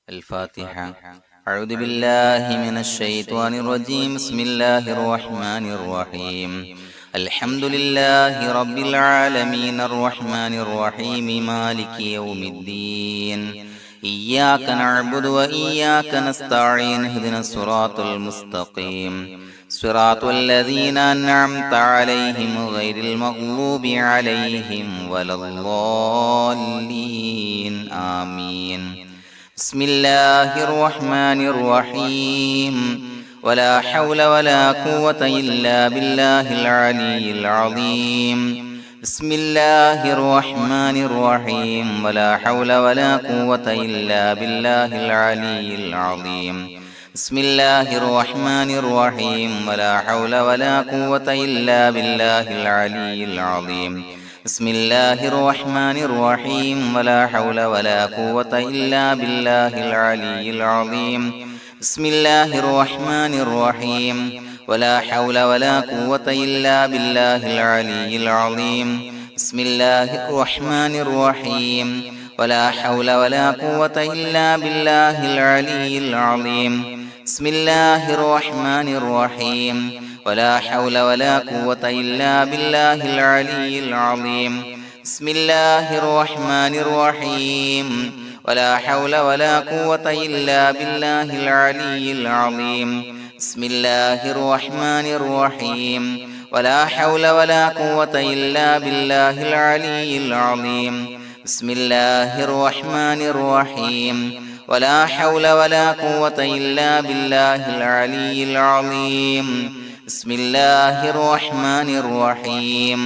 الفاتحة. أعوذ بالله من الشيطان الرجيم. بسم الله الرحمن الرحيم. الحمد لله رب العالمين الرحمن الرحيم مالك يوم الدين. إياك نعبد وإياك نستعين. اهدنا الصراط المستقيم صراط الذين أنعمت عليهم غير المغضوب عليهم ولا الضالين. آمين. بسم الله الرحمن الرحيم. ولا حول ولا قوة إلا بالله العلي العظيم. بسم الله الرحمن الرحيم. ولا حول ولا قوة إلا بالله العلي العظيم. بسم الله الرحمن الرحيم. ولا حول ولا قوة إلا بالله العلي العظيم. بسم الله الرحمن الرحيم. ولا حول ولا قوة إلا بالله العلي العظيم. بسم الله الرحمن الرحيم. ولا حول ولا قوة إلا بالله العلي العظيم. بسم الله الرحمن الرحيم. ولا حول ولا قوة إلا بالله العلي العظيم. بسم الله الرحمن الرحيم. ولا حول ولا قوة إلا بالله العلي العظيم. بسم الله الرحمن الرحيم. ولا حول ولا قوة إلا بالله العلي العظيم. بسم الله الرحمن الرحيم. ولا حول ولا قوة إلا بالله العلي العظيم. بسم الله الرحمن الرحيم. ولا حول ولا قوة إلا بالله العلي العظيم. بسم الله الرحمن الرحيم.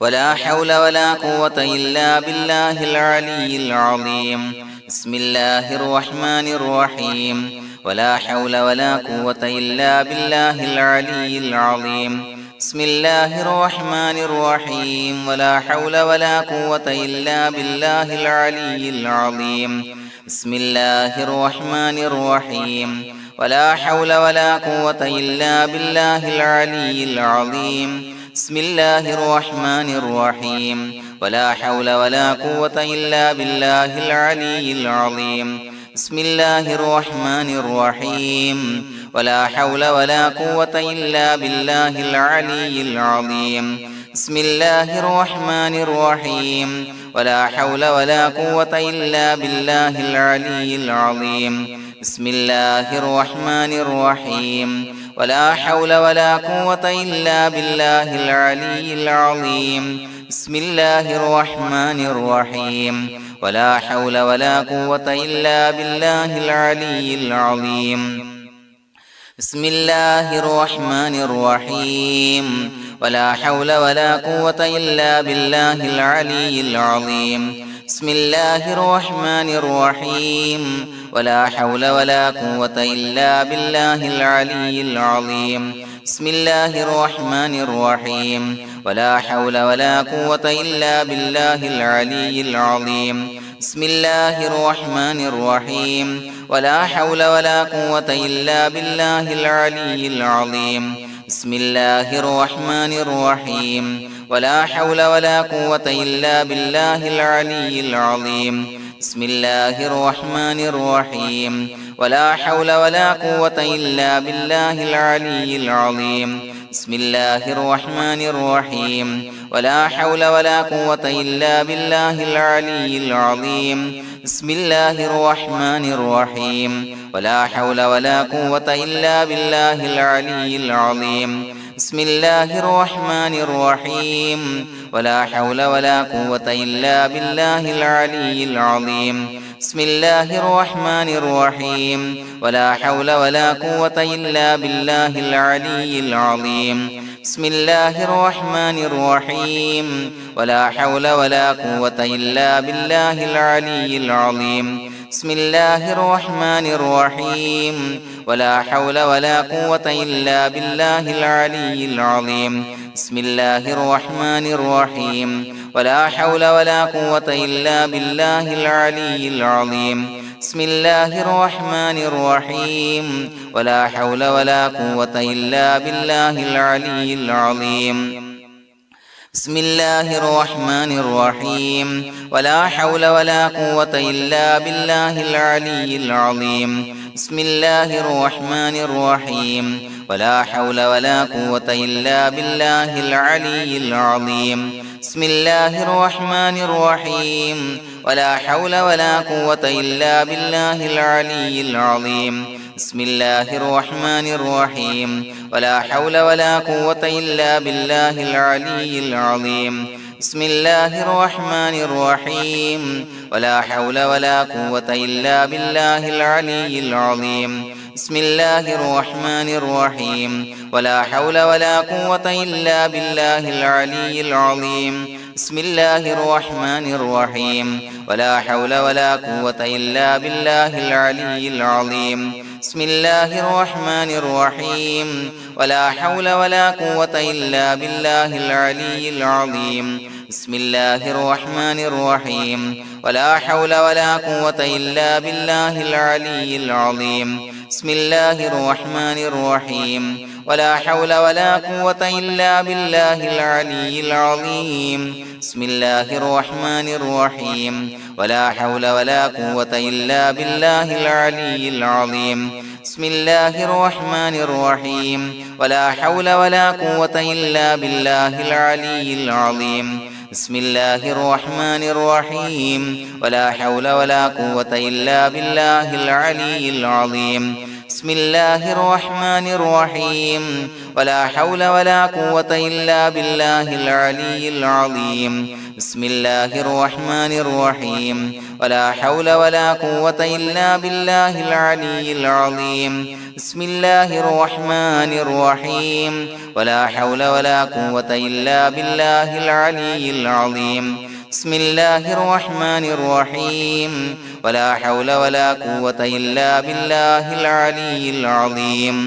ولا حول ولا قوة إلا بالله العلي العظيم. بسم الله الرحمن الرحيم. ولا حول ولا قوة إلا بالله العلي العظيم. بسم الله الرحمن الرحيم. ولا حول ولا قوة إلا بالله العلي العظيم. بسم الله الرحمن الرحيم. ولا حول ولا قوة إلا بالله العلي العظيم. بسم الله الرحمن الرحيم. ولا حول ولا قوة إلا بالله العلي العظيم. بسم الله الرحمن الرحيم. ولا حول ولا قوة إلا بالله العلي العظيم. بسم الله الرحمن الرحيم. ولا حول ولا قوة إلا بالله العلي العظيم. بسم الله الرحمن الرحيم. ولا حول ولا قوة إلا بالله العلي العظيم. بسم الله الرحمن الرحيم. ولا حول ولا قوة إلا بالله العلي العظيم. بسم الله الرحمن الرحيم. ولا حول ولا قوة إلا بالله العلي العظيم. بسم الله الرحمن الرحيم. ولا حول ولا قوة إلا بالله العلي العظيم. بسم الله الرحمن الرحيم. ولا حول ولا قوة إلا بالله العلي العظيم. بسم الله الرحمن الرحيم. ولا حول ولا قوة إلا بالله العلي العظيم. بسم الله الرحمن الرحيم. ولا حول ولا قوة إلا بالله العلي العظيم. بسم الله الرحمن الرحيم. ولا حول ولا قوة إلا بالله العلي العظيم. بسم الله الرحمن الرحيم. ولا حول ولا قوة إلا بالله العلي العظيم. بسم الله الرحمن الرحيم. ولا حول ولا قوة إلا بالله العلي العظيم. بسم الله الرحمن الرحيم. ولا حول ولا قوة إلا بالله العلي العظيم. بسم الله الرحمن الرحيم. ولا حول ولا قوة إلا بالله العلي العظيم. بسم الله الرحمن الرحيم. ولا حول ولا قوة إلا بالله العلي العظيم. بسم الله الرحمن الرحيم. ولا حول ولا قوة إلا بالله العلي العظيم. بسم الله الرحمن الرحيم. ولا حول ولا قوة إلا بالله العلي العظيم. بسم الله الرحمن الرحيم. ولا حول ولا قوة إلا بالله العلي العظيم. بسم الله الرحمن الرحيم ولا حول ولا قوة إلا بالله العلي العظيم بسم الله الرحمن الرحيم ولا حول ولا قوة إلا بالله العلي العظيم بسم الله الرحمن الرحيم ولا حول ولا قوة إلا بالله العلي العظيم بسم الله الرحمن الرحيم ولا حول ولا قوة إلا بالله العلي العظيم بسم الله الرحمن الرحيم ولا حول ولا قوة إلا بالله العلي العظيم بسم الله الرحمن الرحيم ولا حول ولا قوة إلا بالله العلي العظيم بسم الله الرحمن الرحيم ولا حول ولا قوة إلا بالله العلي العظيم بسم الله الرحمن الرحيم ولا حول ولا قوة إلا بالله العلي العظيم بسم الله الرحمن الرحيم ولا حول ولا قوة إلا بالله العلي العظيم بسم الله الرحمن الرحيم ولا حول ولا قوة إلا بالله العلي العظيم بسم الله الرحمن الرحيم ولا حول ولا قوة إلا بالله العلي العظيم بسم الله الرحمن الرحيم ولا حول ولا قوة إلا بالله العلي العظيم بسم الله الرحمن الرحيم ولا حول ولا قوة إلا بالله العلي العظيم بسم الله الرحمن الرحيم ولا حول ولا قوة إلا بالله العلي العظيم بسم الله الرحمن الرحيم ولا حول ولا قوة إلا بالله العلي العظيم بسم الله الرحمن الرحيم ولا حول ولا قوة إلا بالله العلي العظيم بسم الله الرحمن الرحيم ولا حول ولا قوة إلا بالله العلي العظيم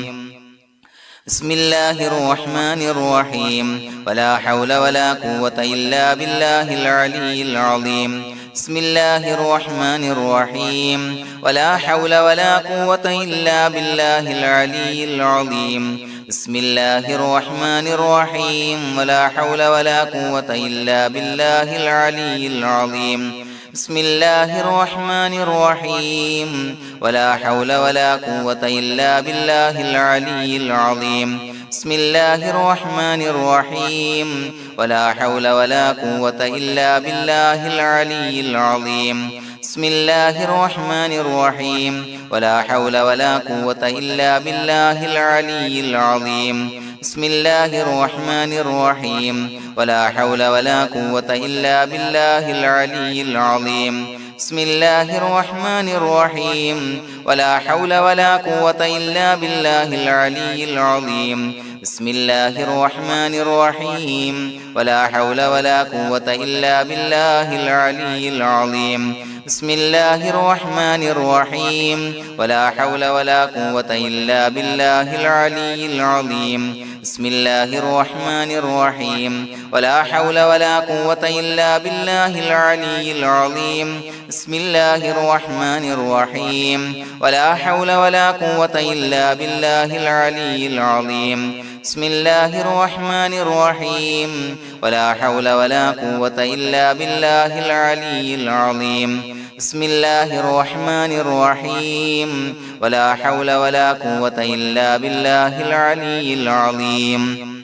بسم الله الرحمن الرحيم ولا حول ولا قوة إلا بالله العلي العظيم بسم الله الرحمن الرحيم ولا حول ولا قوة إلا بالله العلي العظيم بسم الله الرحمن الرحيم ولا حول ولا قوة إلا بالله العلي العظيم بسم الله الرحمن الرحيم ولا حول ولا قوة إلا بالله العلي العظيم بسم الله الرحمن الرحيم ولا حول ولا قوة إلا بالله العلي العظيم بسم الله الرحمن الرحيم ولا حول ولا قوة إلا بالله العلي العظيم بسم الله الرحمن الرحيم ولا حول ولا قوة إلا بالله العلي العظيم بسم الله الرحمن الرحيم ولا حول ولا قوة إلا بالله العلي العظيم بسم الله الرحمن الرحيم ولا حول ولا قوة إلا بالله العلي العظيم بسم الله الرحمن الرحيم ولا حول ولا قوة إلا بالله العلي العظيم بسم الله الرحمن الرحيم ولا حول ولا قوة إلا بالله العلي العظيم بسم الله الرحمن الرحيم ولا حول ولا قوة إلا بالله العلي العظيم بسم الله الرحمن الرحيم ولا حول ولا قوة إلا بالله العلي العظيم بسم الله الرحمن الرحيم ولا حول ولا قوة إلا بالله العلي العظيم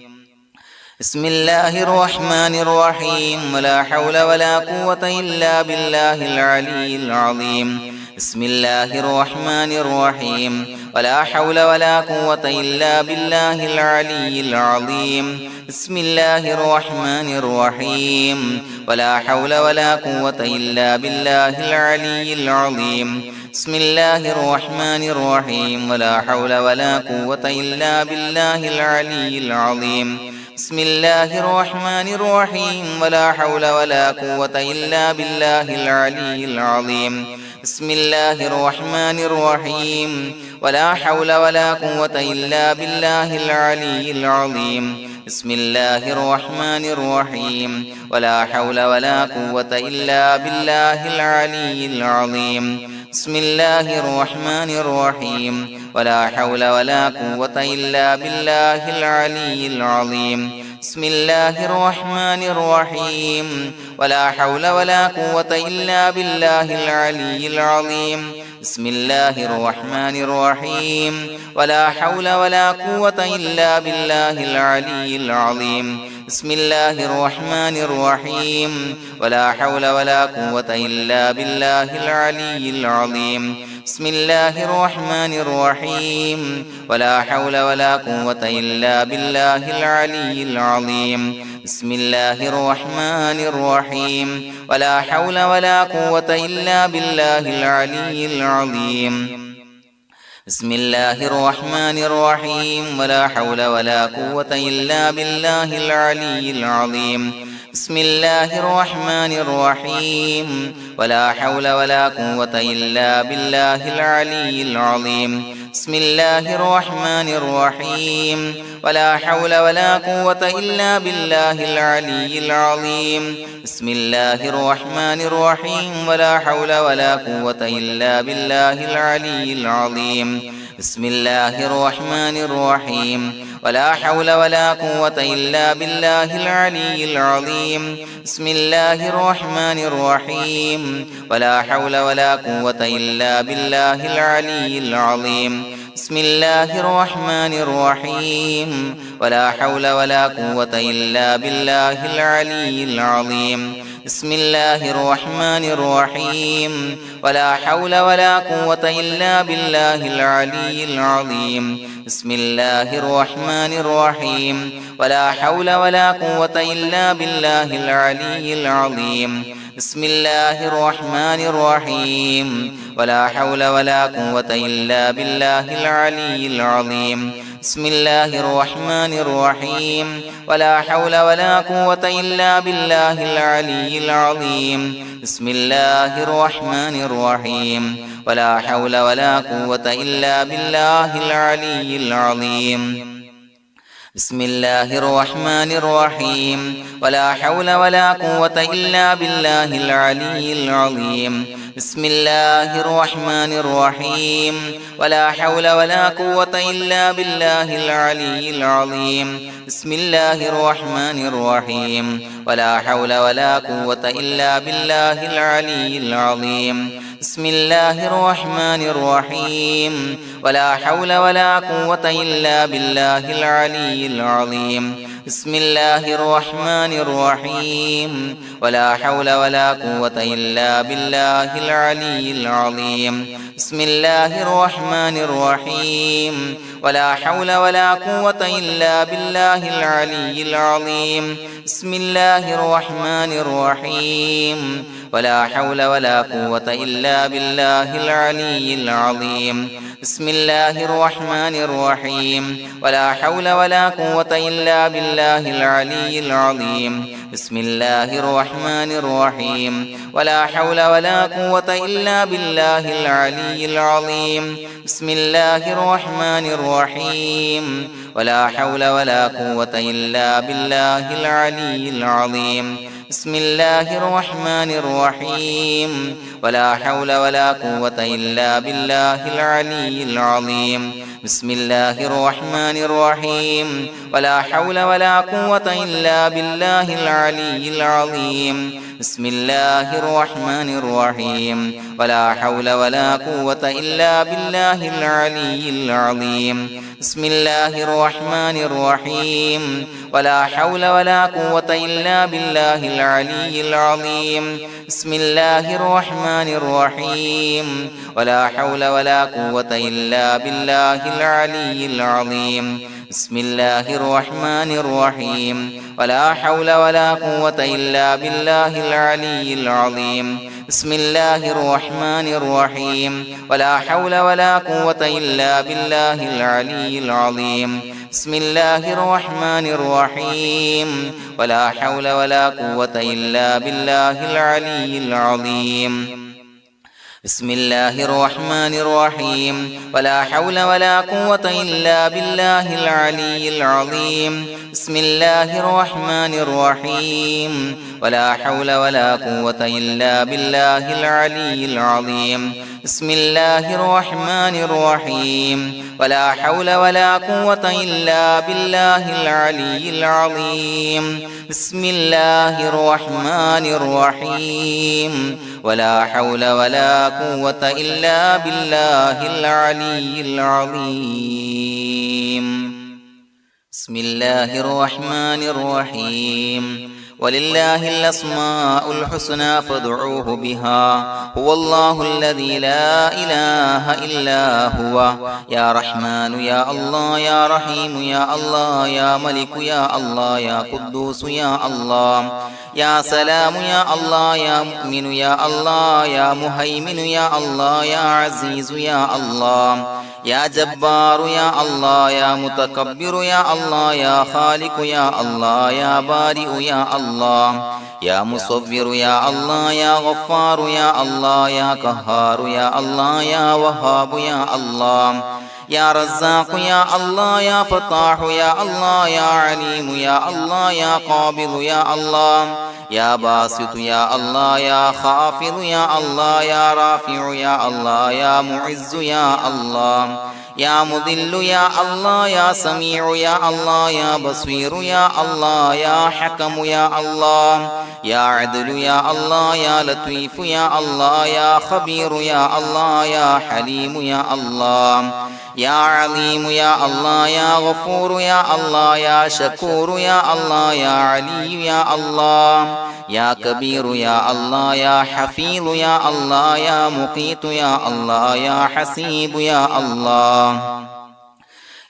بسم الله الرحمن الرحيم ولا حول ولا قوة إلا بالله العلي العظيم بسم الله الرحمن الرحيم ولا حول ولا قوة إلا بالله العلي العظيم بسم الله الرحمن الرحيم ولا حول ولا قوة إلا بالله العلي العظيم بسم الله الرحمن الرحيم ولا حول ولا قوة إلا بالله العلي العظيم بسم الله الرحمن الرحيم ولا حول ولا قوة إلا بالله العلي العظيم بسم الله الرحمن الرحيم ولا حول ولا قوة إلا بالله العلي العظيم بسم الله الرحمن الرحيم ولا حول ولا قوة إلا بالله العلي العظيم بسم الله الرحمن الرحيم ولا حول ولا قوة إلا بالله العلي العظيم بسم الله الرحمن الرحيم ولا حول ولا قوة إلا بالله العلي العظيم بسم الله الرحمن الرحيم ولا حول ولا قوة إلا بالله العلي العظيم بسم الله الرحمن الرحيم ولا حول ولا قوة إلا بالله العلي العظيم بسم الله الرحمن الرحيم ولا حول ولا قوة إلا بالله العلي العظيم بسم الله الرحمن الرحيم ولا حول ولا قوة إلا بالله العلي العظيم بسم الله الرحمن الرحيم ولا حول ولا قوة إلا بالله العلي العظيم بسم الله الرحمن الرحيم ولا حول ولا قوة إلا بالله العلي العظيم بسم الله الرحمن الرحيم ولا حول ولا قوة إلا بالله العلي العظيم بسم الله الرحمن الرحيم ولا حول ولا قوة إلا بالله العلي العظيم بسم الله الرحمن الرحيم ولا حول ولا قوة إلا بالله العلي العظيم بسم الله الرحمن الرحيم ولا حول ولا قوة إلا بالله العلي العظيم بسم الله الرحمن الرحيم ولا حول ولا قوة إلا بالله العلي العظيم بسم الله الرحمن الرحيم ولا حول ولا قوة إلا بالله العلي العظيم بسم الله الرحمن الرحيم ولا حول ولا قوة إلا بالله العلي العظيم بسم الله الرحمن الرحيم ولا حول ولا قوة إلا بالله العلي العظيم بسم الله الرحمن الرحيم ولا حول ولا قوة إلا بالله العلي العظيم بسم الله الرحمن الرحيم ولا حول ولا قوة إلا بالله العلي العظيم بسم الله الرحمن الرحيم ولا حول ولا قوة إلا بالله العلي العظيم بسم الله الرحمن الرحيم ولا حول ولا قوة إلا بالله العلي العظيم بسم الله الرحمن الرحيم ولا حول ولا قوة إلا بالله العلي العظيم بسم الله الرحمن الرحيم ولا حول ولا قوة إلا بالله العلي العظيم بسم الله الرحمن الرحيم ولا حول ولا قوة إلا بالله العلي العظيم بسم الله الرحمن الرحيم ولا حول ولا قوة إلا بالله العلي العظيم بسم الله الرحمن الرحيم ولا حول ولا قوة إلا بالله العلي العظيم بسم الله الرحمن الرحيم ولا حول ولا قوة إلا بالله العلي العظيم بسم الله الرحمن الرحيم ولا حول ولا قوة إلا بالله العلي العظيم بسم الله الرحمن الرحيم ولا حول ولا قوة إلا بالله العلي العظيم بسم الله الرحمن الرحيم ولا حول ولا قوة إلا بالله العلي العظيم بسم الله الرحمن الرحيم ولا حول ولا قوة إلا بالله العلي العظيم بسم الله الرحمن الرحيم ولا حول ولا قوة إلا بالله العلي العظيم بسم الله الرحمن الرحيم ولا حول ولا قوة إلا بالله العلي العظيم بسم الله الرحمن الرحيم ولا حول ولا قوة إلا بالله العلي العظيم بسم الله الرحمن الرحيم ولا حول ولا قوة إلا بالله العلي العظيم بسم الله الرحمن الرحيم ولا حول ولا قوة إلا بالله العلي العظيم بسم الله الرحمن الرحيم ولا حول ولا قوة إلا بالله العلي العظيم بسم الله الرحمن الرحيم ولا حول ولا قوة إلا بالله العلي العظيم بسم الله الرحمن الرحيم ولا حول ولا قوة إلا بالله العلي العظيم بسم الله الرحمن الرحيم ولا حول ولا قوة إلا بالله العلي العظيم بسم الله الرحمن الرحيم ولا حول ولا قوة إلا بالله العلي العظيم بسم الله الرحمن الرحيم ولله الأسماء الحسنى فادعوه بها هو الله الذي لا إله إلا هو يا رحمن يا الله يا رحيم يا الله يا ملك يا الله يا قدوس يا الله يا سلام يا الله يا مؤمن يا الله يا مهيمن يا الله يا عزيز يا الله يا جبار يا الله يا متكبر يا الله يا خالق يا الله يا بارئ يا الله يا مصور يا الله يا غفار يا الله يا قهار يا الله يا وهاب يا الله يا رزاق يا الله يا فتاح يا الله يا عليم يا الله يا قابض يا الله يا باسط يا الله يا خافض يا الله يا رافع يا الله يا معز يا الله يا مذل يا الله يا سميع يا الله يا بصير يا الله يا حكم يا الله يا عدل يا الله يا لطيف يا الله يا خبير يا الله يا حليم يا الله يا عليم يا الله يا غفور يا الله يا شكور يا الله يا علي يا الله يا كبير يا الله يا حفيظ يا الله يا مقيت يا الله يا حسيب يا الله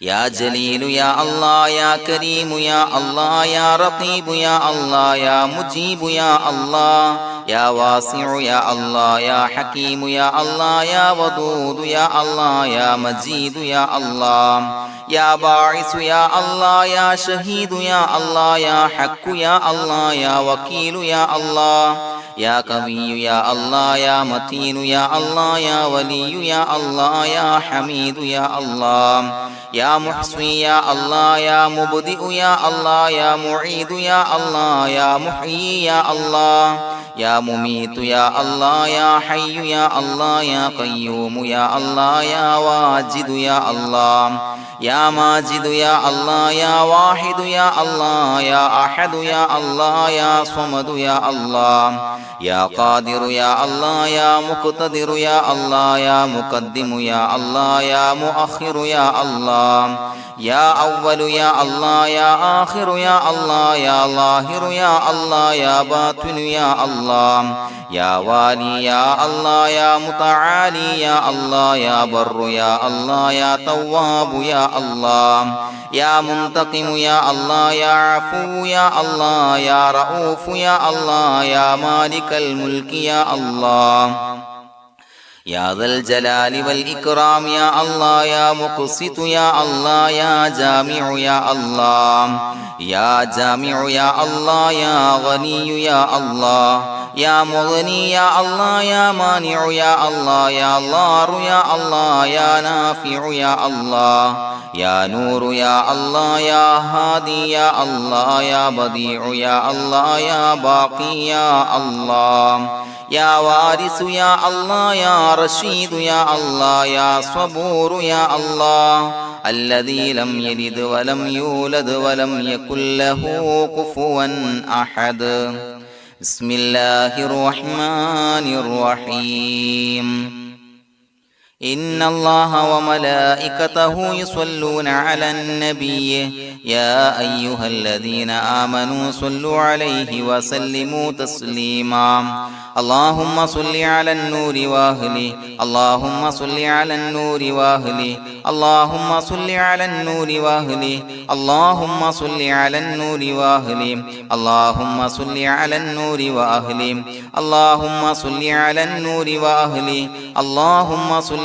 يا جليل يا الله يا كريم يا الله يا رقيب يا الله يا مجيب يا الله يا واسع يا الله يا حكيم يا الله يا ودود يا الله يا مجيد يا الله يا باعث يا الله يا شهيد يا الله يا حق يا الله يا وكيل يا الله يا قوي يا الله يا متين يا الله يا ولي يا الله يا حميد يا الله يا محصي يا الله يا مبدئ يا الله يا معيد يا الله يا محيي يا الله يا مميت يا الله يا حي يا الله يا قيوم يا الله يا واجد يا الله يا ماجد يا الله يا واحد يا الله يا أحد يا الله يا صمد يا الله يا قادر يا الله يا مقتدر يا الله يا مقدم يا الله يا مؤخر يا الله يا أول يا الله يا آخر يا الله يا ظاهر يا الله يا باطن يا الله يا والي يا الله يا متعالي يا الله يا بر يا الله يا تواب يا الله يا منتقم يا الله يا عفو يا الله يا رؤوف يا الله يا مالك الملك يا الله يا ذا الجلال والإكرام يا الله يا مقسط يا الله يا جامع يا الله يا جامع يا الله يا غني يا الله يا مغني يا الله يا مانع يا الله يا ضار يا الله يا نافع يا الله يا نور يا الله يا هادي يا الله يا بديع يا الله يا باقي يا الله يا وارث يا الله يا رشيد يا الله يا صبور يا الله الذي لم يلد ولم يولد ولم يكن له كفوا أحد بسم الله الرحمن الرحيم إن الله وملائكته يصلون على النبي يا أيها الذين آمنوا صلوا عليه وسلموا تسليما اللهم صل على النور وأهله اللهم صل على النور وأهله اللهم صل على النور وأهله اللهم صل على النور وأهله اللهم صل على النور وأهله اللهم صل على النور وأهله اللهم صل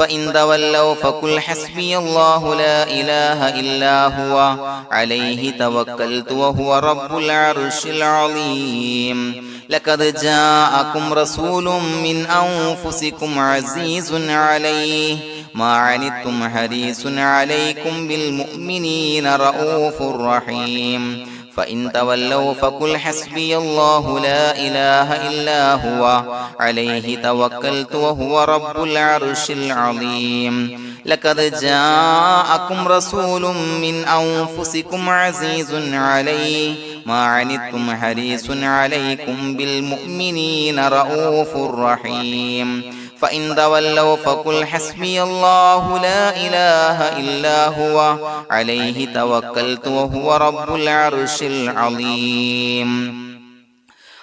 فإن تولوا فقل حسبي الله لا إله إلا هو عليه توكلت وهو رب العرش العظيم لقد جاءكم رسول من أنفسكم عزيز عليه ما عنتم حريص عليكم بالمؤمنين رؤوف رحيم فإن تولوا فقل حسبي الله لا إله إلا هو عليه توكلت وهو رب العرش العظيم لقد جاءكم رسول من أنفسكم عزيز عليه ما عنتم حريص عليكم بالمؤمنين رؤوف رحيم فإن تولوا فقل حسبي الله لا إله إلا هو عليه توكلت وهو رب العرش العظيم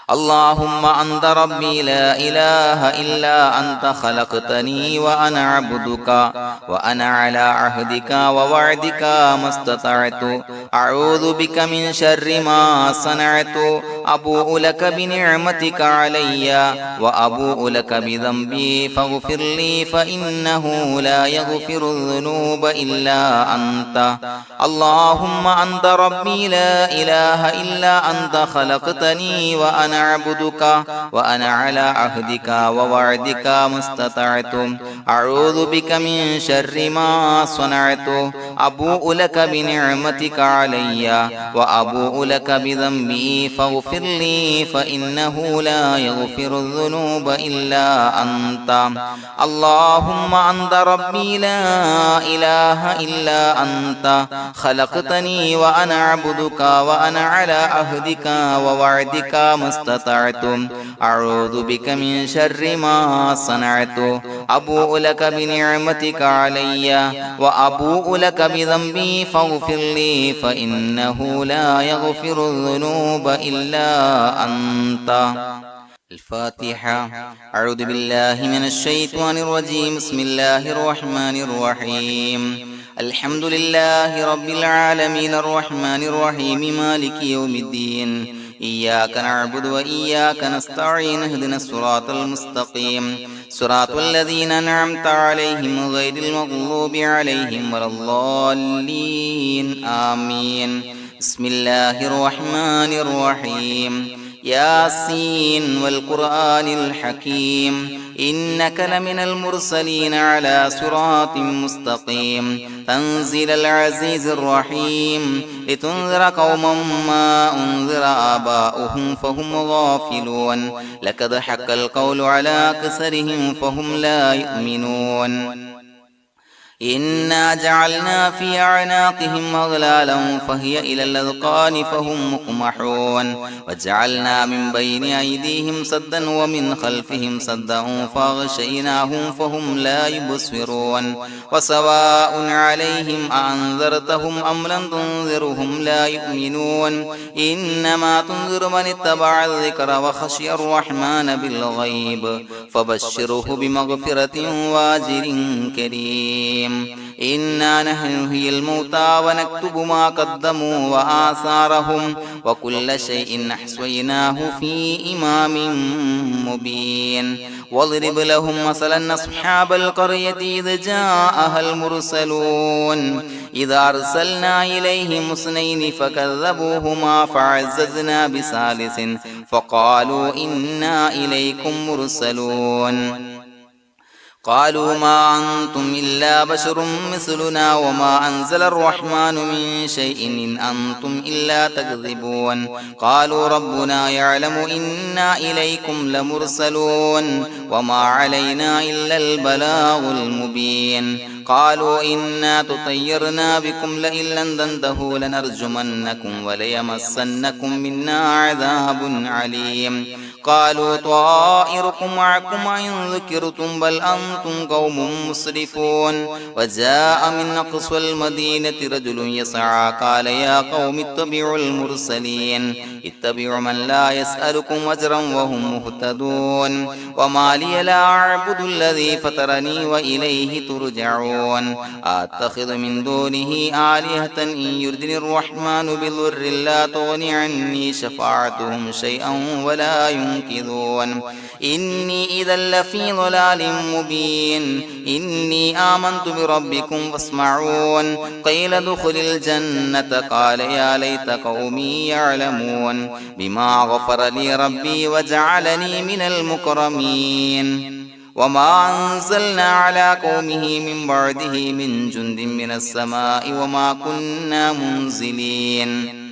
اللهم أنت ربي لا إله إلا أنت خلقتني وأنا عبدك وأنا على عهدك ووعدك ما استطعت أعوذ بك من شر ما صنعت أبوء لك بنعمتك علي وأبوء لك بذنبي فاغفر لي فإنه لا يغفر الذنوب إلا أنت اللهم أنت ربي لا إله إلا أنت خلقتني وأنا عبدك وأنا على عهدك ووعدك ما استطعت أعوذ بك من شر ما صنعت أبوء لك بنعمتك علي وأبوء لك بذنبي فاغفر لي فإنه لا يغفر الذنوب إلا أنت اللهم أنت ربي لا إله إلا أنت خلقتني وأنا عبدك وأنا على عهدك ووعدك ما استطعت أعوذ بك من شر ما صنعت أبوء لك بنعمتك علي وأبوء لك بذنبي فاغفر لي فإنه لا يغفر الذنوب إلا أنت الفاتحة أعوذ بالله من الشيطان الرجيم بسم الله الرحمن الرحيم الحمد لله رب العالمين الرحمن الرحيم مالك يوم الدين إياك نعبد وإياك نستعين اهدنا الصراط المستقيم صراط الذين أنعمت عليهم غير المغضوب عليهم ولا الضالين آمين بسم الله الرحمن الرحيم ياسين والقرآن الحكيم إنك لمن المرسلين على صراط مستقيم تنزيل العزيز الرحيم لتنذر قوما ما أنذر آباؤهم فهم غافلون لقد حق القول على أكثرهم فهم لا يؤمنون إنا جعلنا في أعناقهم أغلالا فهي إلى الأذقان فهم مقمحون وجعلنا من بين أيديهم سدا ومن خلفهم سدا فأغشيناهم فهم لا يبصرون وسواء عليهم أأنذرتهم أم لم تنذرهم لا يؤمنون إنما تنذر من اتبع الذكر وخشي الرحمن بالغيب فبشره بمغفرة وأجر كريم إنا نحن نحيي الموتى ونكتب ما قدموا وآثارهم وكل شيء أحصيناه في إمام مبين واضرب لهم مثلا أصحاب القرية إذ جاءها المرسلون إذا أرسلنا إليهم اثنين فكذبوهما فعززنا بثالث فقالوا إنا إليكم مرسلون قالوا ما أنتم إلا بشر مثلنا وما أنزل الرحمن من شيء إن أنتم إلا تكذبون قالوا ربنا يعلم إنا إليكم لمرسلون وما علينا إلا البلاغ المبين قالوا إنا تطيرنا بكم لئن لم تنتهوا لنرجمنكم وليمسنكم منا عذاب عليم قالوا طائركم معكم إن ذكرتم بل أنتم قوم مسرفون وجاء من أقصى المدينة رجل يسعى قال يا قوم اتبعوا المرسلين اتبعوا من لا يسألكم أجرا وهم مهتدون وما لي لا أعبد الذي فطرني وإليه ترجعون أتخذ من دونه آلهة إن يردني الرحمن بضر لا تغني عني شفاعتهم شيئا ولا ينقذون إني إذا لفي ضلال مبين إني آمنت بربكم فاسمعون قيل ادخل الجنة قال يا ليت قومي يعلمون بما غفر لي ربي وجعلني من المكرمين وما أنزلنا على قومه من بعده من جند من السماء وما كنا منزلين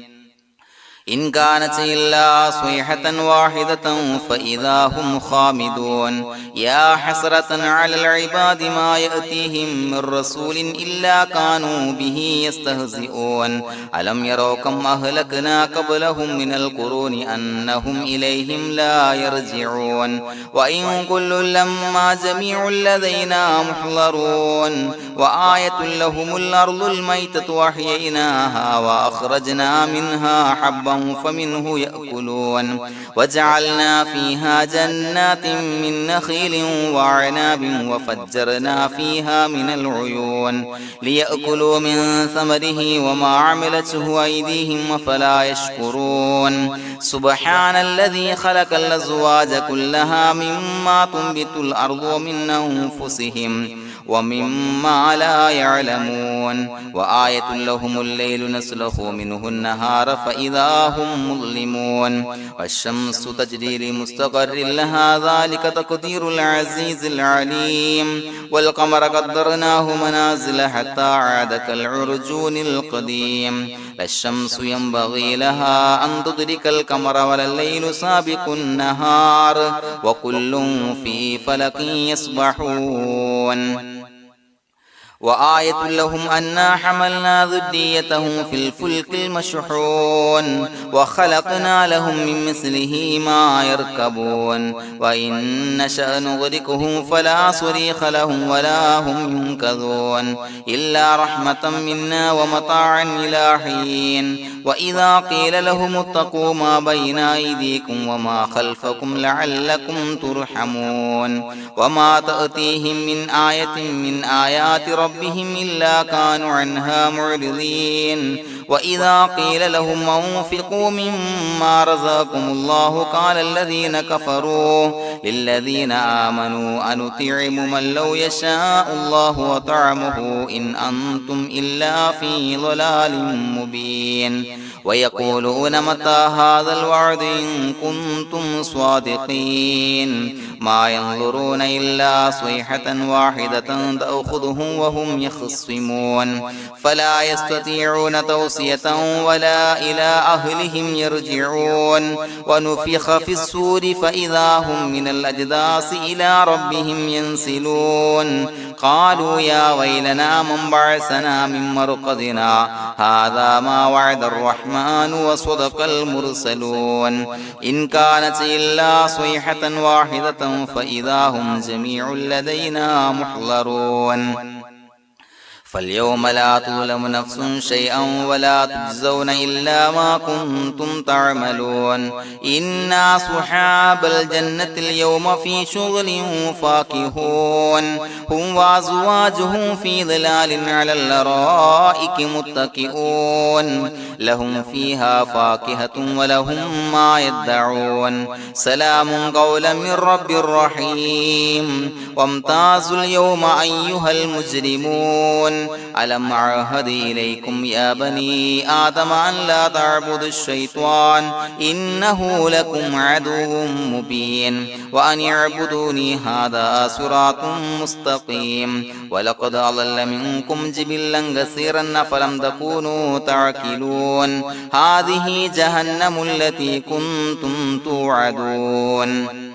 إن كانت إلا صيحة واحدة فإذا هم خامدون يا حسرة على العباد ما يأتيهم من رسول إلا كانوا به يستهزئون ألم يروا كم أهلكنا قبلهم من القرون أنهم إليهم لا يرجعون وإن كل لما جميع لدينا محضرون وآية لهم الأرض الميتة وأحييناها وأخرجنا منها حبا فمنه يأكلون وجعلنا فيها جنات من نخيل وعناب وفجرنا فيها من العيون ليأكلوا من ثمره وما عملته أيديهم فلا يشكرون سبحان الذي خلق الأزواج كلها مما تنبت الأرض ومن أنفسهم ومما لا يعلمون وآية لهم الليل نسلخ منه النهار فإذا هم مظلمون والشمس تجري لمستقر لها ذلك تقدير العزيز العليم والقمر قدرناه منازل حتى عاد كالعرجون القديم لا الشمس ينبغي لها أن تدرك القمر ولا الليل سابق النهار وكل في فلك يسبحون وآية لهم أنا حملنا ذريتهم في الفلك المشحون وخلقنا لهم من مثله ما يركبون وإن نشأ نغرقهم فلا صريخ لهم ولا هم ينقذون إلا رحمة منا ومتاعا إلى حين وإذا قيل لهم اتقوا ما بين أيديكم وما خلفكم لعلكم ترحمون وما تأتيهم من آية من آيات ربهم إلا كانوا عنها معرضين وإذا قيل لهم أنفقوا مما رزقكم الله قال الذين كفروا للذين آمنوا أنطعم من لو يشاء الله وطعمه إن أنتم إلا في ضلال مبين ويقولون متى هذا الوعد إن كنتم صادقين ما ينظرون إلا صيحة واحدة تأخذهم وهم يخصمون فلا يستطيعون توصية ولا إلى أهلهم يرجعون ونفخ في الصور فإذا هم من الأجداث إلى ربهم ينسلون قالوا يا ويلنا من بعثنا من مرقدنا هذا ما وعد الرحمن وصدق المرسلون إن كانت إلا صيحة واحدة فإذا هم جميع لدينا محضرون فاليوم لا تظلم نفس شيئا ولا تجزون إلا ما كنتم تعملون إنا أصحاب الجنة اليوم في شغل فاكهون هم وأزواجهم في ظلال على الأرائك متكئون لهم فيها فاكهة ولهم ما يدعون سلام قولا من رب رحيم وامتازوا اليوم أيها المجرمون ألم أعهد إليكم يا بني آدم أن لا تعبدوا الشيطان إنه لكم عدو مبين وأن اعبدوني هذا صراط مستقيم ولقد أضل منكم جبلا كثيرا فلم تكونوا تعقلون هذه جهنم التي كنتم توعدون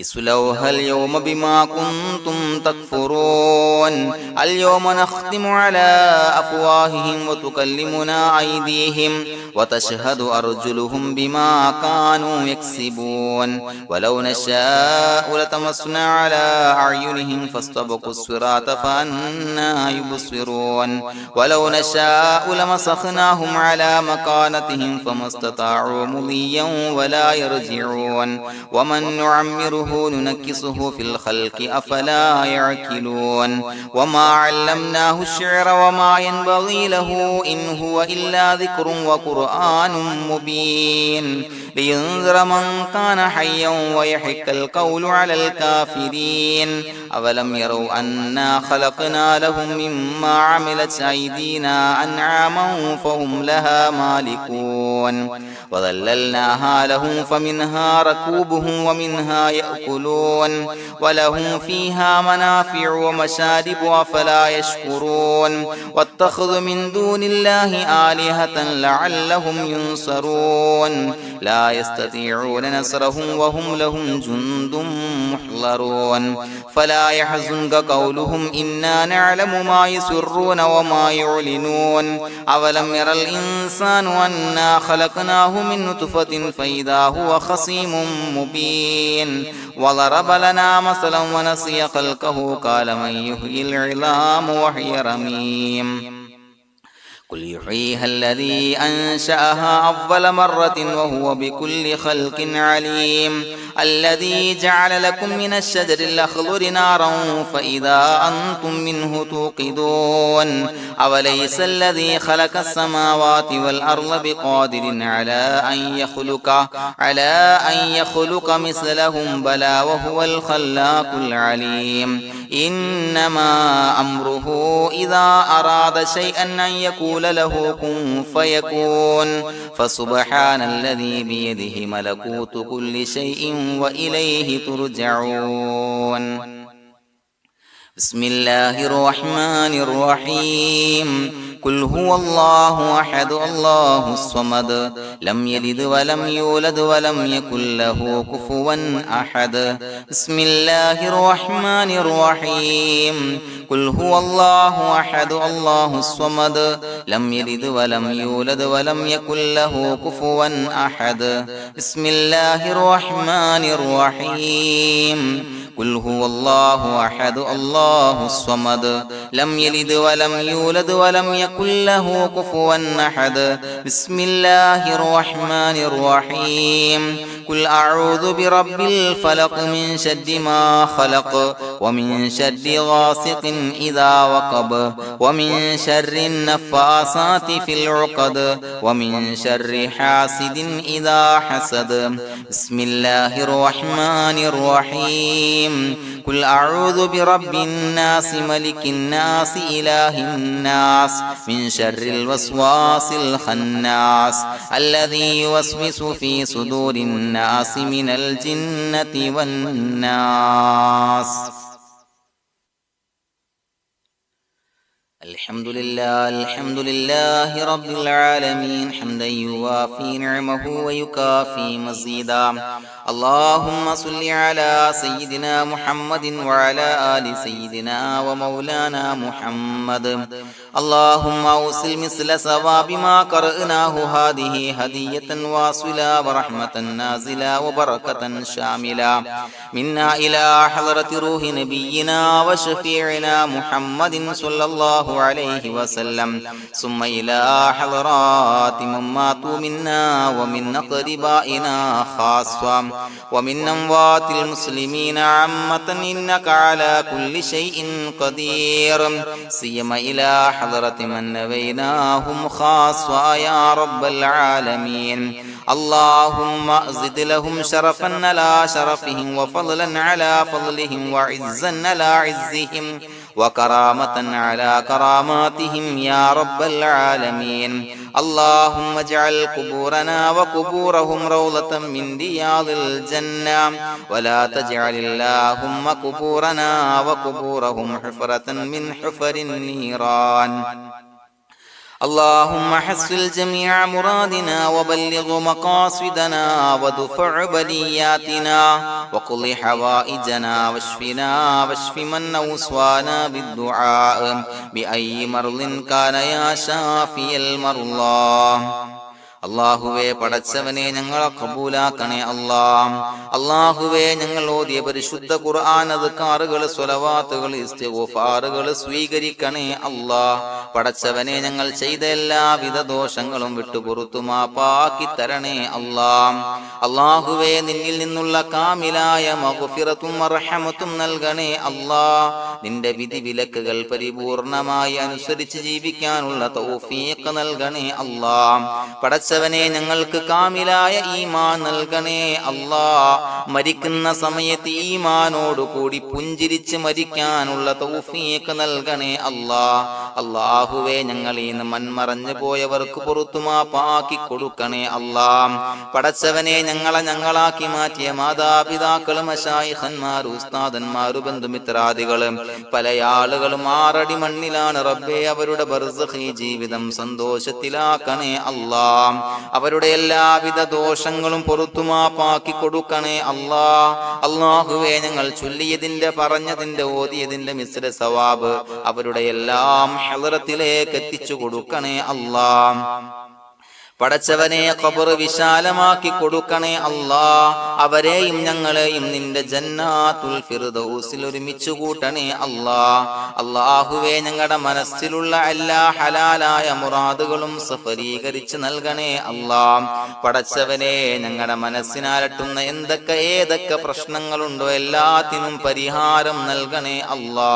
اصلوها اليوم بما كنتم تكفرون اليوم نختم على أفواههم وتكلمنا أيديهم وتشهد أرجلهم بما كانوا يكسبون ولو نشاء لتمسنا على أعينهم فاستبقوا الصراط فأنى يبصرون ولو نشاء لمسخناهم على مكانتهم فما استطاعوا مضيا ولا يرجعون ومن نعمره ننكسه في الخلق أفلا يعقلون وما علمناه الشعر وما ينبغي له إن هو إلا ذكر وقرآن مبين لينذر من كان حيا ويحق القول على الكافرين أولم يروا أنا خلقنا لهم مما عملت أيدينا أنعاما فهم لها مالكون وظللناها لهم فمنها ركوبهم ومنها يأكلون ولهم فيها منافع ومشارب أفلا يشكرون واتخذوا من دون الله آلهة لعلهم ينصرون لا يستطيعون نصرهم وهم لهم جند محضرون فلا يحزنك قولهم إنا نعلم ما يسرون وما يعلنون أولم ير الإنسان أنا خلقناه من نطفة فإذا هو خصيم مبين وضرب لنا مثلا ونسي خلقه قال من يحيي العظام وهي رميم قل يحييها الذي أنشأها أول مرة وهو بكل خلق عليم الذي جعل لكم من الشجر الأخضر نارا فإذا أنتم منه توقدون أوليس الذي خلق السماوات والأرض بقادر على أن يخلق مثلهم بلى وهو الخلاق العليم إنما أمره إذا أراد شيئا أن يقول له كن فيكون فسبحان الذي بيده ملكوت كل شيء وإليه ترجعون بسم الله الرحمن الرحيم قل هو الله أحد الله الصمد لم يلد ولم يولد ولم يكن له كفوا أحد بسم الله الرحمن الرحيم قل هو الله أحد الله الصمد لم يلد ولم يولد ولم يكن له كفوا أحد بسم الله الرحمن الرحيم قل هو الله أحد الله الصمد لم يلد ولم يولد ولم يكن له كفوا أحد بسم الله الرحمن الرحيم قل أعوذ برب الفلق من شر ما خلق ومن شر غاسق إذا وقب ومن شر النفاثات في العقد ومن شر حاسد إذا حسد بسم الله الرحمن الرحيم قل أعوذ برب الناس ملك الناس إله الناس من شر الوسواس الخناس الذي يوسوس في صدور الناس من الجنة والناس الحمد لله رب العالمين حمدا يوافي نعمه ويكافي مزيدا اللهم صل على سيدنا محمد وعلى آل سيدنا ومولانا محمد اللهم أوصل مثل ثواب ما قرأناه هذه هدية واصلة ورحمة نازلة وبركة شاملة منا إلى حضرة روح نبينا وشفيعنا محمد صلى الله عليه وسلم ثم إلى حضرات من ماتوا منا ومن أقربائنا خاصة ومن أموات المسلمين عامة إنك على كل شيء قدير سيما إلى حضرة من نبيناهم خاصة يا رب العالمين اللهم زد لهم شرفا على شرفهم وفضلا على فضلهم وعزا على عزهم وكرامة على كراماتهم يا رب العالمين اللهم اجعل قبورنا وقبورهم روضة من رياض الجنة ولا تجعل اللهم قبورنا وقبورهم حفرة من حفر النيران اللهم حصل جميع مرادنا وبلغ مقاصدنا ودفع بلياتنا وقض حوائجنا واشفنا واشف من أوصانا بالدعاء بأي مرض كان يا شافي المرضى അല്ലാഹുവേ പടച്ചവനെ ഞങ്ങളെ ഖബൂലാക്കണേ അല്ലാ. അല്ലാഹുവേ ഞങ്ങൾ ഓതിയ പരിശുദ്ധ ഖുർആൻ അദ്കാറുകൾ സ്വലവാത്തുകൾ ഇസ്തിഗ്ഫാറുകൾ സ്വീകരിക്കണേ അല്ലാ. പടച്ചവനെ ഞങ്ങൾ ചെയ്ത എല്ലാവിധ ദോഷങ്ങളും വിട്ടുപുറത്തു മാപ്പാക്കി തരണേ അല്ലാ. അല്ലാഹുവേ നിന്നിൽ നിന്നുള്ള കാമിലായ മഗ്ഫിറത്തും റഹ്മത്തും നൽകണേ അല്ലാ. നിന്റെ വിധി വിലക്കുകൾ പരിപൂർണമായി അനുസരിച്ച് ജീവിക്കാനുള്ള തൗഫീഖ് നൽകണേ അല്ലാ. പടച്ചവനെ ഞങ്ങൾക്ക് കാമിലായ ഈമാൻ നൽകണേ അല്ലാ. മരിക്കുന്ന സമയത്ത് ഈമാനോട് കൂടി പുഞ്ചിരിച്ച് മരിക്കാനുള്ള തൗഫീഖ് നൽകണേ അല്ലാ. അല്ലാഹുവേ ഞങ്ങളിൽ നിന്ന് മൺമറഞ്ഞു പോയവർക്ക് പുറത്തു മാപ്പാക്കി കൊടുക്കണേ അല്ലാ. പടച്ചവനെ ഞങ്ങളാക്കി മാറ്റിയ മാതാപിതാക്കളും മശായിഖന്മാരും ഉസ്താദന്മാരും ബന്ധുമിത്രാദികളും പല ആളുകളും 6 അടി മണ്ണിലാണ് റബ്ബേ. അവരുടെ ബർസഖി ജീവിതം സന്തോഷത്തിലാക്കണേ അല്ലാ. അവരുടെ എല്ലാവിധ ദോഷങ്ങളും പുറത്തു മാപ്പാക്കി കൊടുക്കണേ അല്ലാ. അല്ലാഹുവേ ഞങ്ങൾ ചൊല്ലിയതിന്റെ പറഞ്ഞതിന്റെ ഓതിയതിന്റെ മിശ്ര സവാബ് അവരുടെ എല്ലാം ഹളറത്തിലേക്ക് എത്തിച്ചു കൊടുക്കണേ അല്ലാ. പടച്ചവനെ ഖബർ വിശാലമാക്കി കൊടുക്കണേ അല്ലാ. അവരെയും ഞങ്ങളെയും നിന്റെ ജന്നാത്തുൽ ഫിർദൗസിൽ ഒരുമിച്ച് കൂട്ടണേ അല്ലാ. അല്ലാഹുവേ ഞങ്ങളുടെ മനസ്സിലുള്ള എല്ലാ ഹലാലായ മുറാദുകളും സഫലീകരിച്ച് നൽകണേ അല്ലാ. പടച്ചവനെ ഞങ്ങളുടെ മനസ്സിനാലട്ടുന്ന ഏതൊക്കെ പ്രശ്നങ്ങളുണ്ടോ എല്ലാത്തിനും പരിഹാരം നൽകണേ അല്ലാ.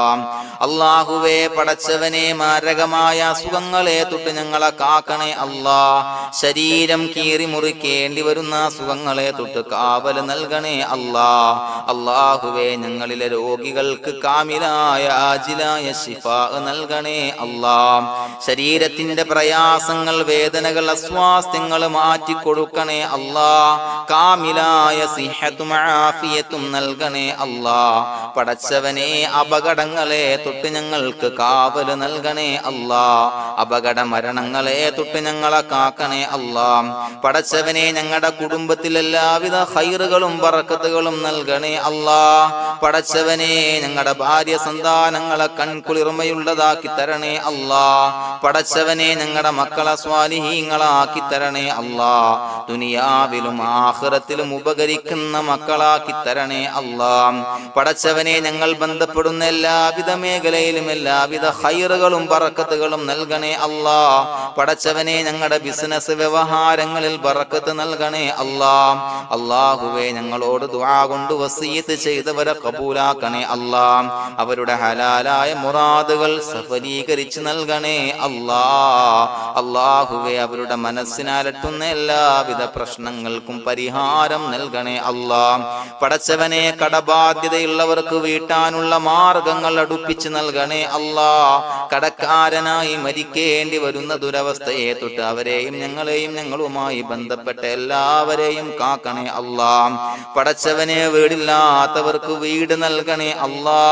അല്ലാഹുവേ പടച്ചവനെ മാരകമായ അസുഖങ്ങളെ തൊട്ട് ഞങ്ങളെ കാക്കണേ അല്ലാ. ശരീരം കീറി മുറിക്കേണ്ടി വരുന്ന അസുഖങ്ങളെ തൊട്ട് കാവൽ നൽകണേ അല്ലാ. അല്ലാഹുവേ ഞങ്ങളിലെ രോഗികൾക്ക് കാമിലായ ആജിലായ ശിഫാ നൽകണേ അല്ലാ. ശരീരത്തിന്റെ പ്രയാസങ്ങൾ വേദനകൾ അസ്വാസ്ഥ്യങ്ങൾ മാറ്റിക്കൊടുക്കണേ അല്ലാ. കാമിലായ സിഹത്തും ആഫിയത്തും നൽകണേ അല്ലാ. പടച്ചവനെ അപകടങ്ങളെ തൊട്ട് ഞങ്ങൾക്ക് കാവൽ നൽകണേ അല്ലാ. അപകട മരണങ്ങളെ തൊട്ട് ഞങ്ങളെ കാക്കണേ അല്ലാ. പടച്ചവനെ ഞങ്ങളുടെ കുടുംബത്തിൽ എല്ലാവിധ ഖൈറുകളും ബറക്കത്തുകളും നൽകണേ അല്ലാ. പടച്ചവനെ ഞങ്ങളുടെ ഭാര്യ സന്താനങ്ങളെ കൺകുളിർമയുള്ളതാക്കി തരണേ അല്ലാ. പടച്ചവനെ ഞങ്ങളുടെ മക്കളെ സ്വാലിഹീങ്ങളാക്കി തരണേ അല്ലാ. ദുനിയാവിലും ആഖിറത്തിലും ഉപകരിക്കുന്ന മക്കളാക്കി തരണേ അല്ലാ. പടച്ചവനെ ഞങ്ങൾ ബന്ധപ്പെടുന്ന എല്ലാവിധ മേഖലയിലും എല്ലാവിധ ഖൈറുകളും ബറക്കത്തുകളും നൽകണേ അല്ലാ. പടച്ചവനെ ഞങ്ങളുടെ ബിസിനസ് വ്യവഹാരങ്ങളിൽ ബറക്കത്ത് നൽകണേ അല്ലാ. അല്ലാഹുവേ ഞങ്ങളോട് ദുആ കൊണ്ട് വസിയത്ത് ചെയ്തവരെ കബൂലാക്കണേ അല്ലാ. അവരുടെ ഹലാലായ മുറാദുകൾ സഫലീകരിച്ച് നൽകണേ അല്ലാ. അല്ലാഹുവേ അവരുടെ മനസ്സിനാലട്ടുന്ന എല്ലാവിധ പ്രശ്നങ്ങൾക്കും പരിഹാരം നൽകണേ അല്ലാ. പടച്ചവനെ കടബാധ്യതയുള്ളവർക്ക് വീട്ടാനുള്ള മാർഗങ്ങൾ അടുപ്പിച്ച് നൽകണേ അല്ലാ. കടക്കാരനായി മരിക്കേണ്ടി വരുന്ന ദുരവസ്ഥയെ തൊട്ട് അവരെയും ഞങ്ങളെയും ഞങ്ങളുമായി ബന്ധപ്പെട്ട എല്ലാവരെയും കാക്കണേ അല്ലാ. പടച്ചവനെ വീടില്ലാത്തവർക്ക് വീട് നൽകണേ അല്ലാ.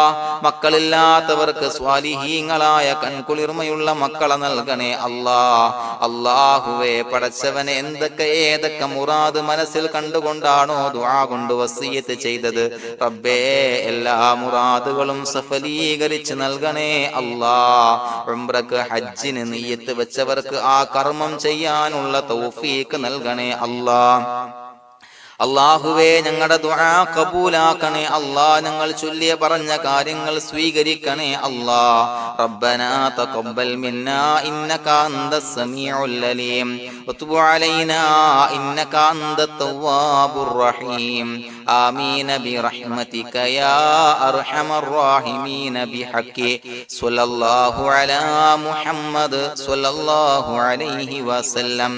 മക്കളില്ലാത്തവർക്ക് സ്വാലിഹീങ്ങളായ കൺകുളിർമയുള്ള മക്കളെ നൽകണേ അല്ലാ. അല്ലാഹുവേ പടച്ചവനെ ഏതൊക്കെ മുറാദ് മനസ്സിൽ കണ്ടുകൊണ്ടാണോ ദുആ കൊണ്ട് വസിയത്ത് ചെയ്തത് റബ്ബേ എല്ലാ മുറാദുകളും സഫലീകരിച്ച് നൽകണേ അല്ലാ. ഉംറക്ക് ഹജ്ജിന് നിയ്യത്ത് വെച്ചവർക്ക് ആ കർമ്മം ചെയ്യാനുള്ള തൗഫീഖ് നൽകണേ അല്ലാ. അല്ലാഹുവേ ഞങ്ങളുടെ ദുആ ഖബൂലാക്കണേ അല്ലാ. ഞങ്ങൾ ചൊല്ലിയ പറഞ്ഞ കാര്യങ്ങൾ സ്വീകരിക്കണേ അല്ലാ. റബ്ബനാ തഖബ്ബൽ മിന്നാ ഇന്നക അന്തസ് സമീഉൽ അലീം വതുബ് അലൈനാ ഇന്നക അന്തത് തവ്വാബുർ റഹീം. ആമീൻ ബിറഹ്മതിക യാ അർഹമർ റഹീമീൻ ബിഹഖി സ്വല്ലല്ലാഹു അലാ മുഹമ്മദ് സ്വല്ലല്ലാഹു അലൈഹി വസല്ലം.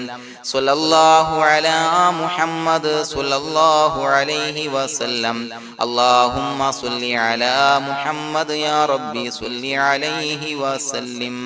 സ്വല്ലല്ലാഹു അലാ മുഹമ്മദ് സ്വല്ലല്ലാഹു അലൈഹി വസല്ലം. അല്ലാഹുമ്മ സ്വല്ലി അലാ മുഹമ്മദ് യാ റബ്ബി സ്വല്ലി അലൈഹി വസല്ലം.